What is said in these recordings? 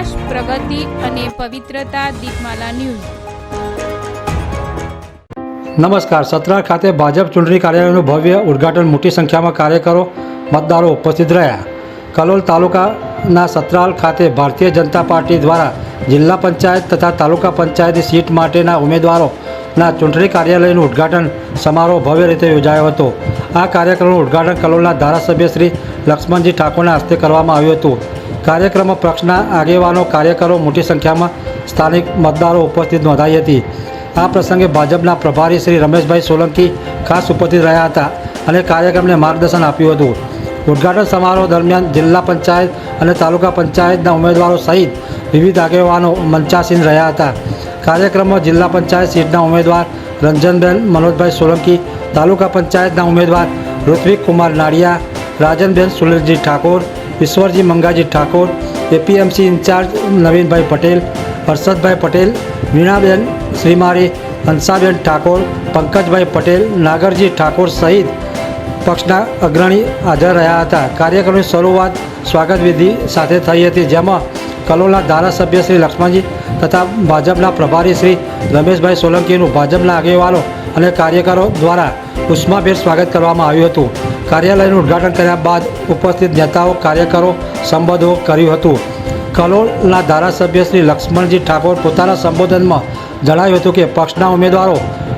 વિકાસ, પ્રગતિ અને પવિત્રતા. દીપમાલા ન્યૂઝ. નમસ્કાર. સતરાલ ખાતે ભાજપ ચૂંટણી કાર્યાલયનું ભવ્ય ઉદ્ઘાટન. મોટી સંખ્યામાં કાર્યકરો, મતદારો ઉપસ્થિત રહ્યા. કલોલ તાલુકાના સતરાલ ખાતે ભારતીય જનતા પાર્ટી દ્વારા જિલ્લા પંચાયત તથા તાલુકા પંચાયતની સીટ માટેના ઉમેદવારોના ચૂંટણી કાર્યાલયનું ઉદ્ઘાટન સમારોહ ભવ્ય રીતે યોજાયો હતો. આ કાર્યક્રમનું ઉદ્ઘાટન કલોલના ધારાસભ્ય શ્રી લક્ષ્મણજી ઠાકોરના હસ્તે કરવામાં આવ્યું હતું. કાર્યક્રમમાં પક્ષના આગેવાનો, કાર્યકરો, મોટી સંખ્યામાં સ્થાનિક મતદારો ઉપસ્થિત નોંધાઈ હતી. આ પ્રસંગે ભાજપના પ્રભારી શ્રી રમેશભાઈ સોલંકી ખાસ ઉપસ્થિત રહ્યા હતા અને કાર્યક્રમને માર્ગદર્શન આપ્યું હતું. ઉદ્ઘાટન સમારોહ દરમિયાન જિલ્લા પંચાયત અને તાલુકા પંચાયતના ઉમેદવારો સહિત વિવિધ આગેવાનો મંચાસીન રહ્યા હતા. કાર્યક્રમમાં જિલ્લા પંચાયત સીટના ઉમેદવાર રંજનબેન મનોજભાઈ સોલંકી, તાલુકા પંચાયતના ઉમેદવાર ઋત્વિક કુમાર નાડિયા, રાજનબેન સુનિલજી ઠાકોર, ઈશ્વરજી મંગાજી ઠાકોર, એપીએમસી ઇન્ચાર્જ નવીનભાઈ પટેલ, હર્ષદભાઈ પટેલ, વીણાબેન શ્રીમાળી, હંસાબેન ઠાકોર, પંકજભાઈ પટેલ, નાગરજી ઠાકોર સહિત પક્ષના અગ્રણી હાજર રહ્યા હતા. કાર્યક્રમની શરૂઆત સ્વાગત વિધિ સાથે થઈ હતી, જેમાં કલોલના ધારાસભ્ય શ્રી લક્ષ્મણજી તથા ભાજપના પ્રભારી શ્રી રમેશભાઈ સોલંકીનું ભાજપના આગેવાનો અને કાર્યકરો દ્વારા ઉષ્માભેર સ્વાગત કરવામાં આવ્યું હતું. કાર્યાલયનું ઉદ્ઘાટન કર્યા બાદ ઉપસ્થિત નેતાઓ, કાર્યકરો સંબોધન કર્યું હતું. કલોલના ધારાસભ્ય શ્રી લક્ષ્મણજી ઠાકોર પોતાના સંબોધનમાં જણાવ્યું હતું કે પક્ષના ઉમેદવારો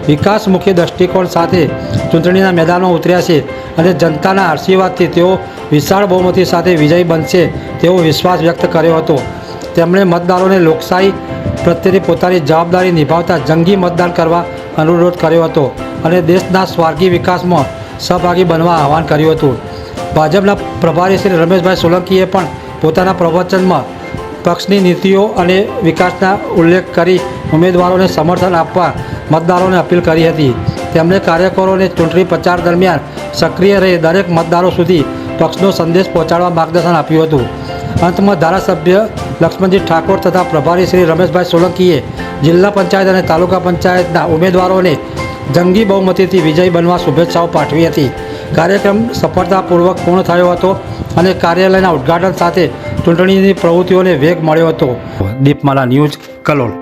વિકાસમુખી દૃષ્ટિકોણ સાથે ચૂંટણીના મેદાનમાં ઉતર્યા છે અને જનતાના આશીર્વાદથી તેઓ વિશાળ બહુમતી સાથે વિજયી બનશે તેવો વિશ્વાસ વ્યક્ત કર્યો હતો. તેમણે મતદારોને લોકશાહી પ્રત્યેની પોતાની જવાબદારી નિભાવતા જંગી મતદાન કરવા અનુરોધ કર્યો હતો અને દેશના સ્વાર્ગી વિકાસમાં સહભાગી બનવા આહવાન કર્યું હતું. ભાજપના પ્રભારી શ્રી રમેશભાઈ સોલંકીએ પણ પોતાના પ્રવચનમાં પક્ષની નીતિઓ અને વિકાસના ઉલ્લેખ કરી ઉમેદવારોને સમર્થન આપવા મતદારોને અપીલ કરી હતી. તેમણે કાર્યકરોને ચૂંટણી પ્રચાર દરમિયાન સક્રિય રહી દરેક મતદારો સુધી પક્ષનો સંદેશ પહોંચાડવા માર્ગદર્શન આપ્યું હતું. અંતમાં ધારાસભ્ય લક્ષ્મણજી ઠાકોર તથા પ્રભારી શ્રી રમેશભાઈ સોલંકીએ જિલ્લા પંચાયત અને તાલુકા પંચાયતના ઉમેદવારોને જંગી બહુમતીથી વિજયી બનવા શુભેચ્છાઓ પાઠવી હતી. કાર્યક્રમ સફળતાપૂર્વક પૂર્ણ થયો હતો અને કાર્યાલયના ઉદ્ઘાટન સાથે ચૂંટણીની પ્રવૃત્તિઓને વેગ મળ્યો હતો. દીપમાલા ન્યૂઝ, કલોલ.